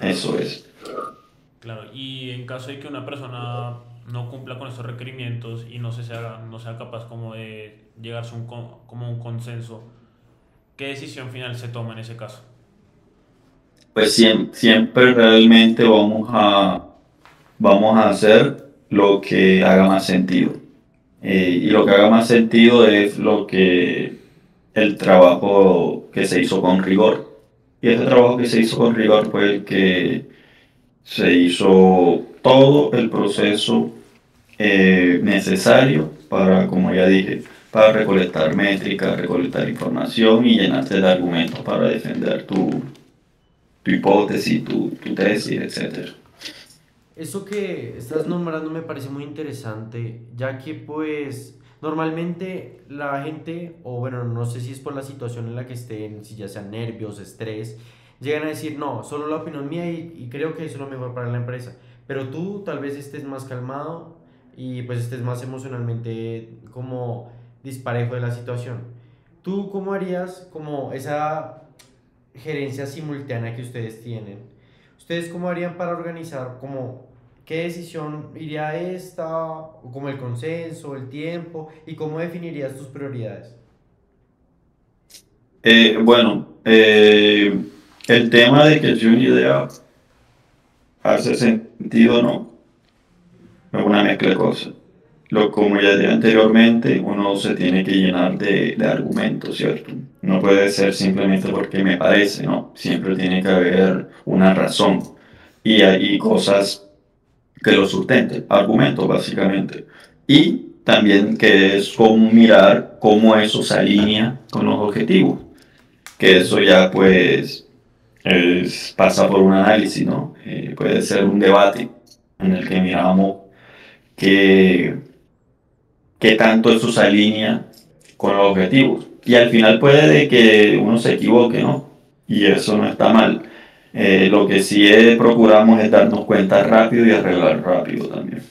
Eso es. Claro, y en caso de que una persona no cumpla con esos requerimientos y no sea capaz como de llegarse a como a un consenso, ¿qué decisión final se toma en ese caso? Pues siempre realmente vamos a hacer lo que haga más sentido. Y lo que haga más sentido es el trabajo que se hizo con rigor. Y ese trabajo que se hizo con rigor fue el que se hizo todo el proceso necesario para, como ya dije, para recolectar métricas, recolectar información y llenarte de argumentos para defender tu hipótesis, tu tesis, etc. Eso que estás nombrando me parece muy interesante, ya que pues normalmente la gente, o bueno, no sé si es por la situación en la que estén, si ya sean nervios, estrés, llegan a decir, no, solo la opinión mía y creo que eso es lo mejor para la empresa. Pero tú tal vez estés más calmado y pues estés más emocionalmente como disparejo de la situación. ¿Tú cómo harías como esa gerencia simultánea que ustedes tienen? ¿Ustedes cómo harían para organizar como qué decisión iría a esta, o como el consenso, el tiempo, y cómo definirías tus prioridades? Bueno, el tema de que si una idea hace sentido o no, es una mezcla de cosas. Como ya dije anteriormente, uno se tiene que llenar de argumentos, ¿cierto? No puede ser simplemente porque me parece, ¿no? Siempre tiene que haber una razón. Y hay cosas que lo sustenten, argumentos básicamente. Y también que es como mirar cómo eso se alinea con los objetivos. Que eso ya pues pasa por un análisis, ¿no? Puede ser un debate en el que miramos qué, qué tanto eso se alinea con los objetivos. Y al final puede de que uno se equivoque, ¿no? Y eso no está mal. Lo que sí procuramos es darnos cuenta rápido y arreglar rápido también.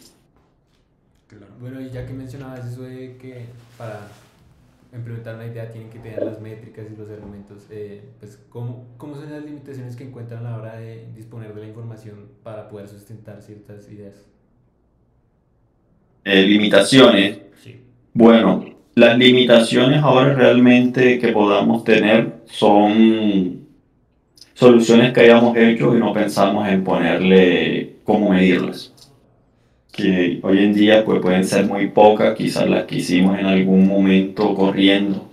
Bueno, y ya que mencionabas eso de que para implementar una idea tienen que tener las métricas y los argumentos. Pues, ¿cómo son las limitaciones que encuentran a la hora de disponer de la información para poder sustentar ciertas ideas? Limitaciones. Sí. Bueno, las limitaciones ahora realmente que podamos tener son soluciones que hayamos hecho y no pensamos en ponerle cómo medirlas. Que hoy en día pues pueden ser muy pocas, quizás las que hicimos en algún momento corriendo,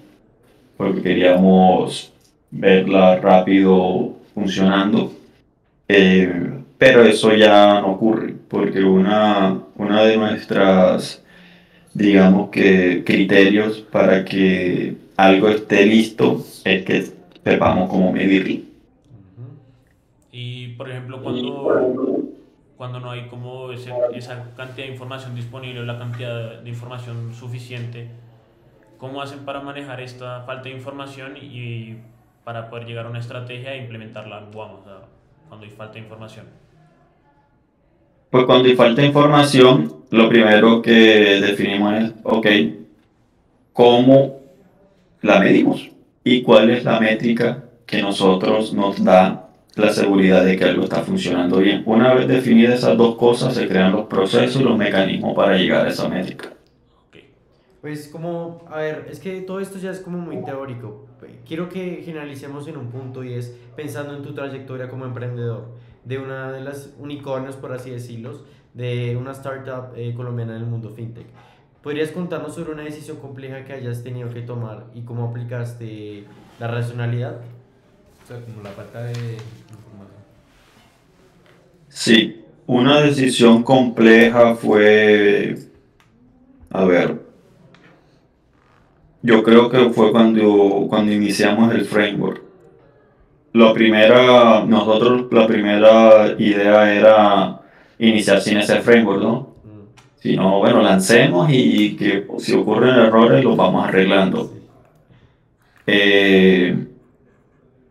porque queríamos verla rápido funcionando. Pero eso ya no ocurre, porque una de nuestras, digamos que, criterios para que algo esté listo es que sepamos cómo medirlo. Y por ejemplo, cuando no hay como esa cantidad de información disponible o la cantidad de información suficiente, ¿cómo hacen para manejar esta falta de información y para poder llegar a una estrategia e implementarla en Guam? O sea, cuando hay falta de información. Pues cuando hay falta de información, lo primero que definimos es, ok, ¿cómo la medimos? ¿Y cuál es la métrica que nosotros nos da la seguridad de que algo está funcionando bien? Una vez definidas esas dos cosas, se crean los procesos y los mecanismos para llegar a esa métrica. Okay. Pues como, a ver, es que todo esto ya es como muy teórico. Quiero que generalicemos en un punto y es pensando en tu trayectoria como emprendedor, de una de las unicornios, por así decirlo, de una startup colombiana en el mundo fintech. ¿Podrías contarnos sobre una decisión compleja que hayas tenido que tomar y cómo aplicaste la racionalidad? O sea, como la falta de información. Sí, una decisión compleja fue, a ver, yo creo que fue cuando iniciamos el framework. La primera idea era iniciar sin ese framework, ¿no? Si no, bueno, lancemos y que si ocurren errores los vamos arreglando.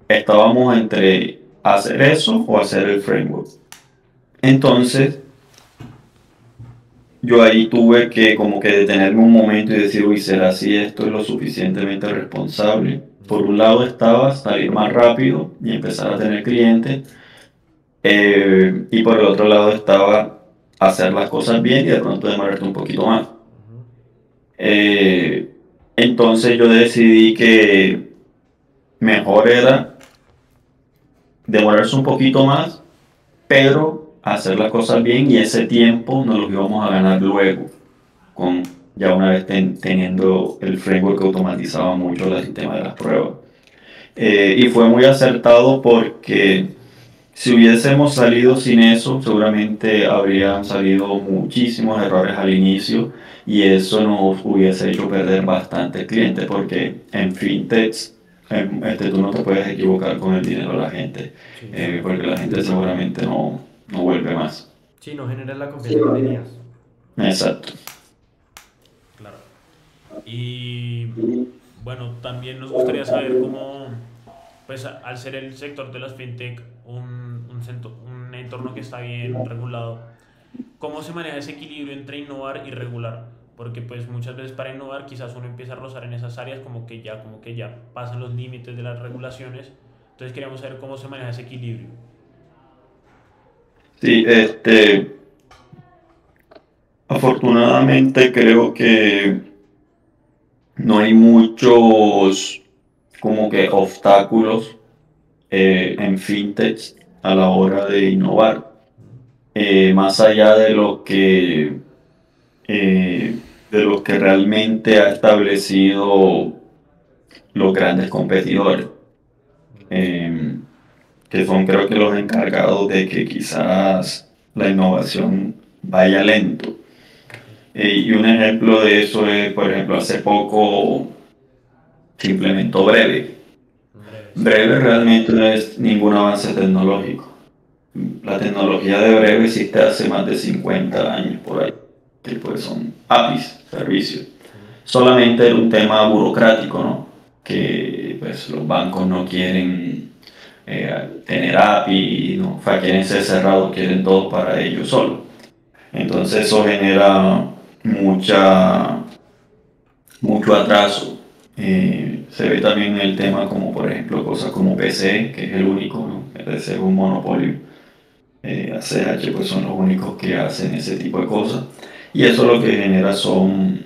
Estábamos entre hacer eso o hacer el framework. Entonces, yo ahí tuve que como que detenerme un momento y decir, uy, ¿será si esto es lo suficientemente responsable? Por un lado estaba salir más rápido y empezar a tener clientes, y por el otro lado estaba hacer las cosas bien y de pronto demorarte un poquito más. Entonces yo decidí que mejor era demorarse un poquito más, pero hacer las cosas bien y ese tiempo nos lo íbamos a ganar luego, con ya una vez teniendo el framework que automatizaba mucho el sistema de las pruebas. Y fue muy acertado porque si hubiésemos salido sin eso, seguramente habrían salido muchísimos errores al inicio y eso nos hubiese hecho perder bastantes clientes porque en fintech tú no te puedes equivocar con el dinero de la gente, porque la gente seguramente no vuelve más. Sí, no generas la confianza que tenías. Exacto. Claro. Y bueno, también nos gustaría saber cómo, pues al ser el sector de las fintech un entorno que está bien regulado, ¿cómo se maneja ese equilibrio entre innovar y regular? Porque pues muchas veces para innovar quizás uno empieza a rozar en esas áreas como que ya pasan los límites de las regulaciones. Entonces queríamos saber cómo se maneja ese equilibrio. Sí, afortunadamente creo que no hay muchos como que obstáculos en fintech a la hora de innovar, más allá de lo que realmente ha establecido los grandes competidores, que son creo que los encargados de que quizás la innovación vaya lento. Y un ejemplo de eso es, por ejemplo, hace poco se implementó Breve. Breve realmente no es ningún avance tecnológico. La tecnología de Breve existe hace más de 50 años por ahí, que pues son APIs, servicios. Solamente era un tema burocrático, ¿no? Que pues los bancos no quieren tener API, ¿no? O sea, quieren ser cerrados, quieren todo para ellos solos. Entonces eso genera mucho atraso Se ve también el tema como, por ejemplo, cosas como PC, que es el único, ¿no? PC es un monopolio. ACH pues son los únicos que hacen ese tipo de cosas. Y eso lo que genera son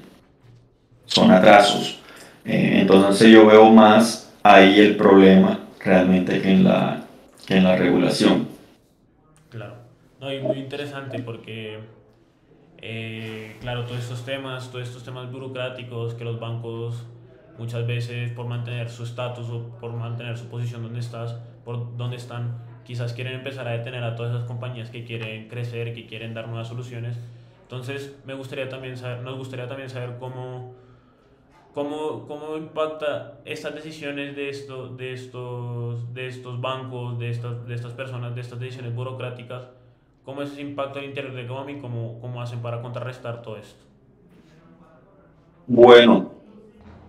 atrasos. Entonces yo veo más ahí el problema realmente que en la regulación. Claro. No, y muy interesante porque, claro, todos estos temas burocráticos que los bancos muchas veces por mantener su estatus o por mantener su posición por donde están, quizás quieren empezar a detener a todas esas compañías que quieren crecer, que quieren dar nuevas soluciones. Entonces, nos gustaría también saber cómo impacta estas decisiones de estos bancos, de estas personas, de estas decisiones burocráticas, cómo es ese impacto al interior de Economy, cómo hacen para contrarrestar todo esto. Bueno,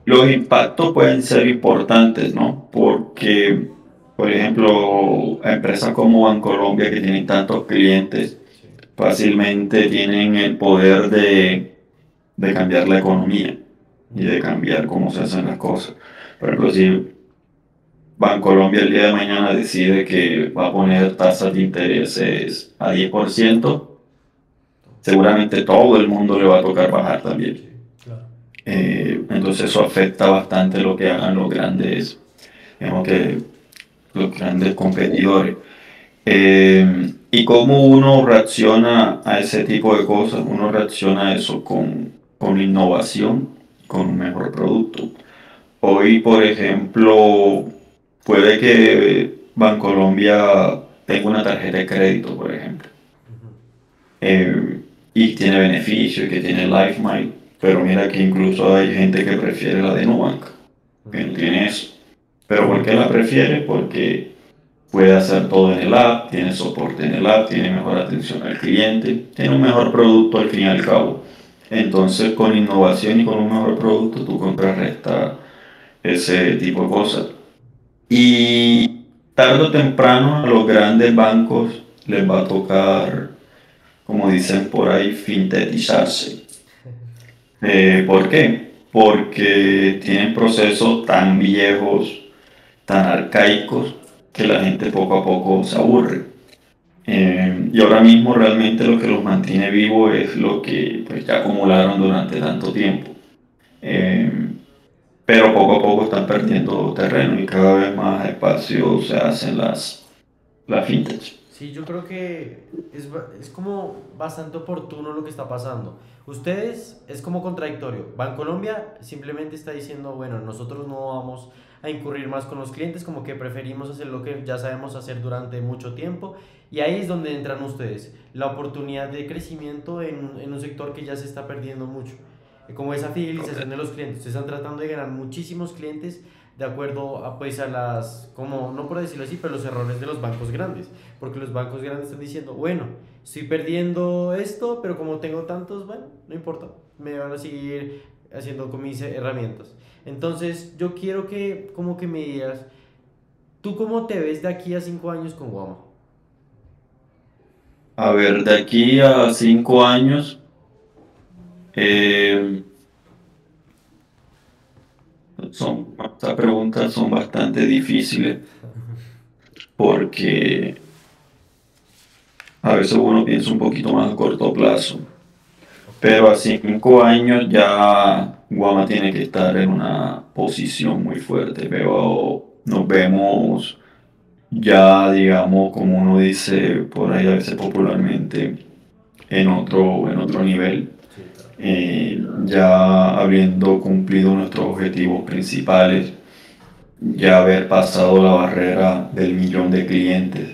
los impactos pueden ser importantes, ¿no? Porque, por ejemplo, empresas como Bancolombia que tienen tantos clientes, Sí. fácilmente tienen el poder de cambiar la economía y de cambiar cómo se hacen las cosas. Por ejemplo, si Bancolombia el día de mañana decide que va a poner tasas de intereses a 10%, seguramente todo el mundo le va a tocar bajar también. Sí. Claro. Entonces eso afecta bastante lo que hagan digamos que los grandes competidores. Y cómo uno reacciona a ese tipo de cosas, uno reacciona a eso con innovación, con un mejor producto. Hoy, por ejemplo, puede que Bancolombia tenga una tarjeta de crédito, por ejemplo, Ujú. y tiene beneficios, que tiene LifeMile, pero mira que incluso hay gente que prefiere la de Nubank, que no Ujú. tiene eso. ¿Pero por qué la prefiere? Porque puede hacer todo en el app, tiene soporte en el app, tiene mejor atención al cliente, tiene un mejor producto al fin y al cabo. Entonces, con innovación y con un mejor producto, tú contrarrestas ese tipo de cosas. Y tarde o temprano a los grandes bancos les va a tocar, como dicen por ahí, fintetizarse. ¿Por qué? Porque tienen procesos tan viejos, tan arcaicos, que la gente poco a poco se aburre. Y ahora mismo realmente lo que los mantiene vivos es lo que pues, ya acumularon durante tanto tiempo. Eh, pero poco a poco están perdiendo terreno y cada vez más espacio se hacen las fintech. Sí, yo creo que es como bastante oportuno lo que está pasando. Ustedes es como contradictorio. Bancolombia simplemente está diciendo, bueno, nosotros no vamos a incurrir más con los clientes, como que preferimos hacer lo que ya sabemos hacer durante mucho tiempo. Y ahí es donde entran ustedes, la oportunidad de crecimiento en un sector que ya se está perdiendo mucho. Como esa fidelización de los clientes. Ustedes están tratando de ganar muchísimos clientes de acuerdo a, pues, a las, como, no por decirlo así, pero los errores de los bancos grandes. Porque los bancos grandes están diciendo, bueno, estoy perdiendo esto, pero como tengo tantos, bueno, no importa, me van a seguir haciendo con mis herramientas. Entonces, yo quiero que, como que me digas, ¿tú cómo te ves de aquí a 5 años con Guama? A ver, de aquí a 5 años, eh, estas preguntas son bastante difíciles porque a veces uno piensa un poquito más a corto plazo, Ok. pero a 5 años ya Guama tiene que estar en una posición muy fuerte. Nos vemos ya, digamos, como uno dice por ahí a veces popularmente, en otro nivel, Sí, claro. ya habiendo cumplido nuestros objetivos principales, ya haber pasado la barrera del millón de clientes,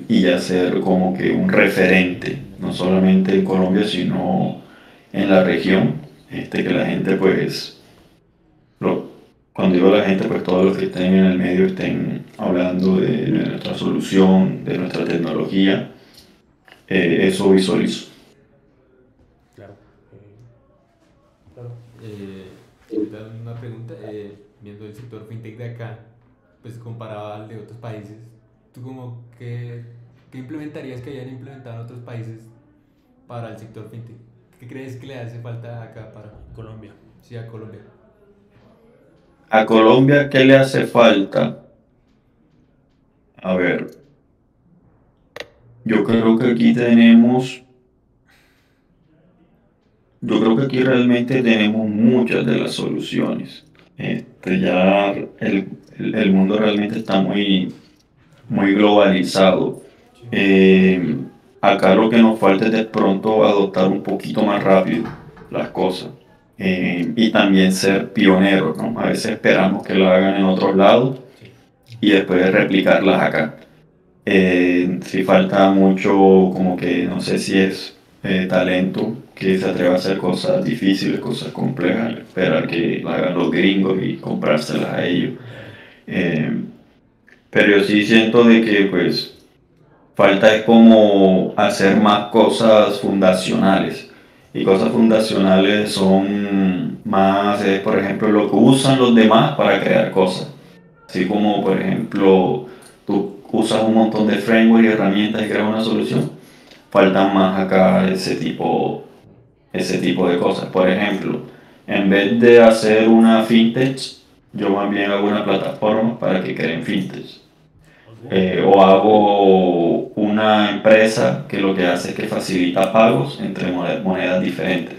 y ya ser como que un referente, no solamente en Colombia, sino en la región, que la gente pues, lo- cuando digo la gente, pues todos los que estén en el medio estén hablando de nuestra solución, de nuestra tecnología, eso visualizo. Claro. Claro. Ahorita una pregunta, viendo el sector fintech de acá, pues comparado al de otros países, ¿tú como qué implementarías que hayan implementado en otros países para el sector fintech? ¿Qué crees que le hace falta acá para Colombia. sí, a Colombia? A Colombia, ¿qué le hace falta? A ver, yo creo que aquí tenemos, yo creo que aquí realmente tenemos muchas de las soluciones. Ya el mundo realmente está muy globalizado. Sí. Acá lo que nos falta es de pronto adoptar un poquito más rápido las cosas. Y también ser pioneros, ¿no? A veces esperamos que lo hagan en otros lados Sí. y después replicarlas acá. Sí falta mucho, como que no sé si es talento que se atreva a hacer cosas difíciles, cosas complejas, esperar que lo hagan los gringos y comprárselas a ellos. Claro. Eh, pero yo sí siento de que pues falta es como hacer más cosas fundacionales. Y cosas fundacionales son más, por ejemplo, lo que usan los demás para crear cosas. Así como, por ejemplo, tú usas un montón de framework y herramientas y creas una solución. Faltan más acá ese tipo de cosas. Por ejemplo, en vez de hacer una fintech, yo más bien hago una plataforma para que creen fintech. O hago una empresa que lo que hace es que facilita pagos entre monedas diferentes.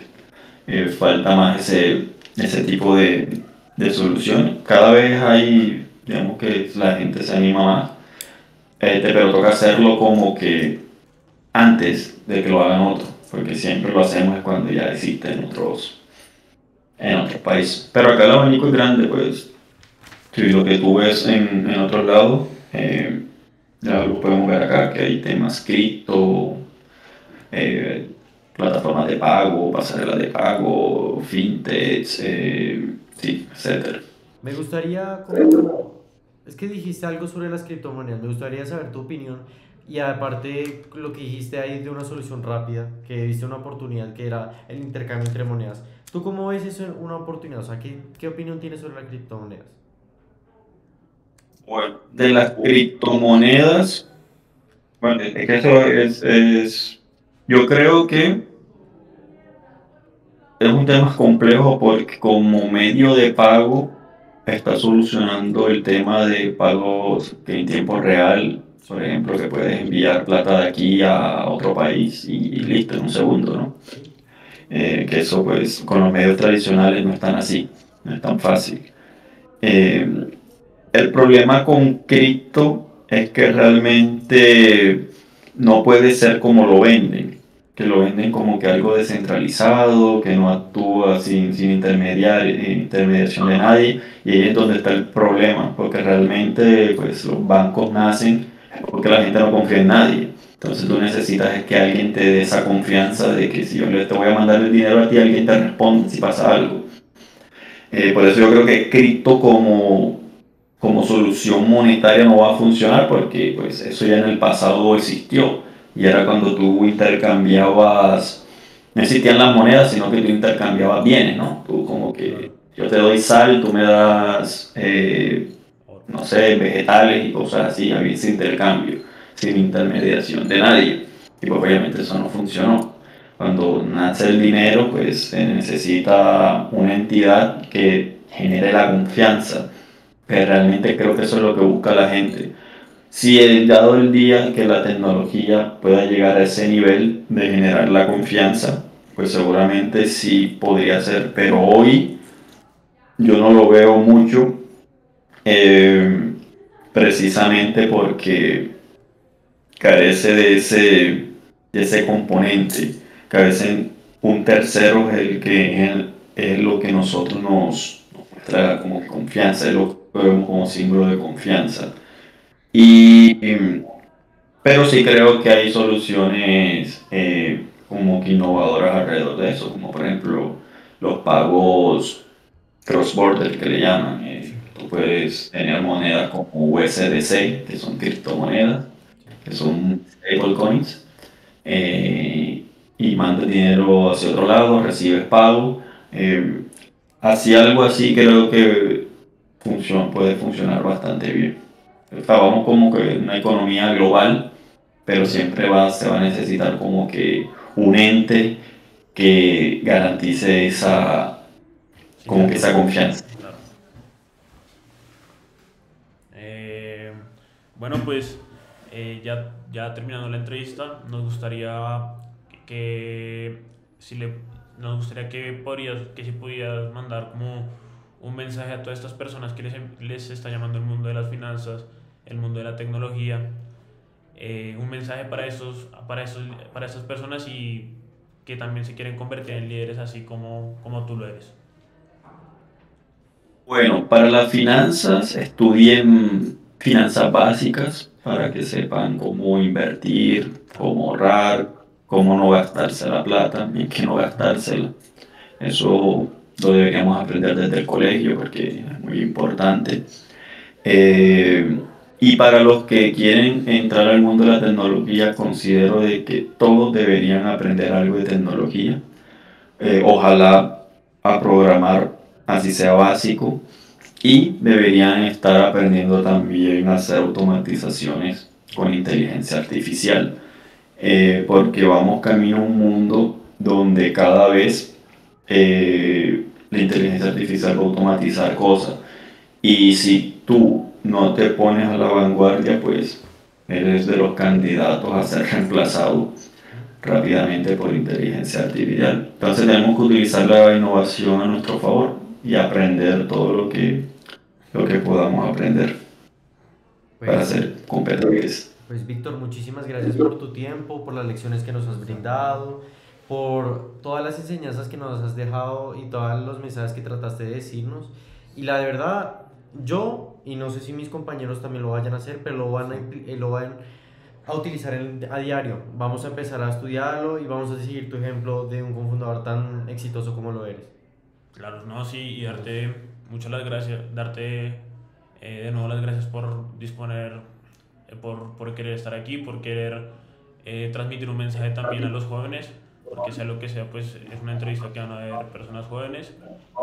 Falta más ese tipo de solución. Cada vez hay, digamos que la gente se anima más, pero toca hacerlo como que antes de que lo hagan otros, porque siempre lo hacemos cuando ya existe en otros países. Pero acá el abanico es grande, pues, si lo que tú ves en otros lados, ya lo podemos ver acá, que hay temas cripto, eh, plataformas de pago, pasarelas de pago, fintech, sí, etcétera. Me gustaría, como, es que dijiste algo sobre las criptomonedas, me gustaría saber tu opinión y aparte lo que dijiste ahí de una solución rápida, que viste una oportunidad que era el intercambio entre monedas. ¿Tú cómo ves eso en una oportunidad? O sea, ¿qué opinión tienes sobre las criptomonedas? Bueno, de las criptomonedas, bueno, es que eso yo creo que es un tema complejo porque como medio de pago está solucionando el tema de pagos que en tiempo real, por ejemplo, que puedes enviar plata de aquí a otro país y listo, en un segundo, ¿no? Sí. Que eso pues con los medios tradicionales no es tan así, no es tan fácil. Eh, el problema con cripto es que realmente no puede ser como lo venden, que lo venden como que algo descentralizado, que no actúa sin intermediación de nadie, y ahí es donde está el problema, porque realmente pues los bancos nacen porque la gente no confía en nadie. Entonces tú necesitas es que alguien te dé esa confianza de que si yo te voy a mandar el dinero a ti, alguien te responde si pasa algo. Por eso yo creo que cripto como solución monetaria no va a funcionar porque pues eso ya en el pasado existió y era cuando tú intercambiabas, no existían las monedas sino que tú intercambiabas bienes, ¿no? Tú como que Claro. yo te doy sal, tú me das, Oro. no sé, vegetales y cosas así, había ese intercambio sin intermediación de nadie y pues obviamente eso no funcionó. Cuando nace el dinero pues se necesita una entidad que genere la confianza, que realmente creo que eso es lo que busca la gente. Si dado el día que la tecnología pueda llegar a ese nivel de generar la confianza, pues seguramente sí podría ser, pero hoy yo no lo veo mucho, eh, precisamente porque carece de ese componente, que a veces un tercero es el que es lo que nosotros nos muestra como confianza, es lo que vemos como símbolo de confianza. Y, pero sí creo que hay soluciones como que innovadoras alrededor de eso, como por ejemplo los pagos cross-border que le llaman. Sí. Tú puedes tener monedas como USDC, que son criptomonedas, Sí. que son stablecoins, y mandas dinero hacia otro lado, recibes pago. Así algo así creo que puede funcionar bastante bien. Vamos como que en una economía global, pero siempre se va a necesitar como que un ente que garantice Sí, como la que esa confianza. confianza. Claro. Bueno, pues ya terminando la entrevista, nos gustaría que si le, nos gustaría que si pudieras mandar como un mensaje a todas estas personas que les está llamando el mundo de las finanzas, el mundo de la tecnología, un mensaje para estas personas y que también se quieren convertir en líderes así como tú lo eres. Bueno, para las finanzas, estudien finanzas básicas para que sepan cómo invertir, cómo ahorrar, cómo no gastarse la plata, ni en qué no gastársela. Eso lo deberíamos aprender desde el colegio porque es muy importante. Eh, y para los que quieren entrar al mundo de la tecnología, considero de que todos deberían aprender algo de tecnología. Ojalá a programar, así sea básico, y deberían estar aprendiendo también a hacer automatizaciones con inteligencia artificial, porque vamos camino a un mundo donde cada vez la inteligencia artificial va a automatizar cosas. Y si tú no te pones a la vanguardia, pues eres de los candidatos a ser reemplazado rápidamente por inteligencia artificial. Entonces tenemos que utilizar la innovación a nuestro favor y aprender todo lo que podamos aprender para Pues, ser competentes. pues Víctor, muchísimas gracias por tu tiempo, por las lecciones que nos has brindado, por todas las enseñanzas que nos has dejado y todos los mensajes que trataste de decirnos. Y la de verdad, yo, y no sé si mis compañeros también lo vayan a hacer, pero lo van a utilizar a diario. Vamos a empezar a estudiarlo y vamos a seguir tu ejemplo de un confundador tan exitoso como lo eres. Claro, no, sí, y darte muchas las gracias, darte de nuevo las gracias por disponer, por querer estar aquí, por querer transmitir un mensaje también a los jóvenes, porque sea lo que sea, pues es una entrevista que van a ver personas jóvenes.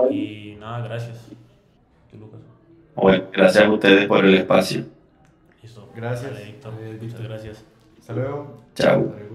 Y nada, gracias. Tú, Lucas. Bueno, gracias a ustedes por el espacio. Listo. Gracias. Vale, Víctor. Adiós, Muchas Víctor. gracias. Hasta luego. Chao.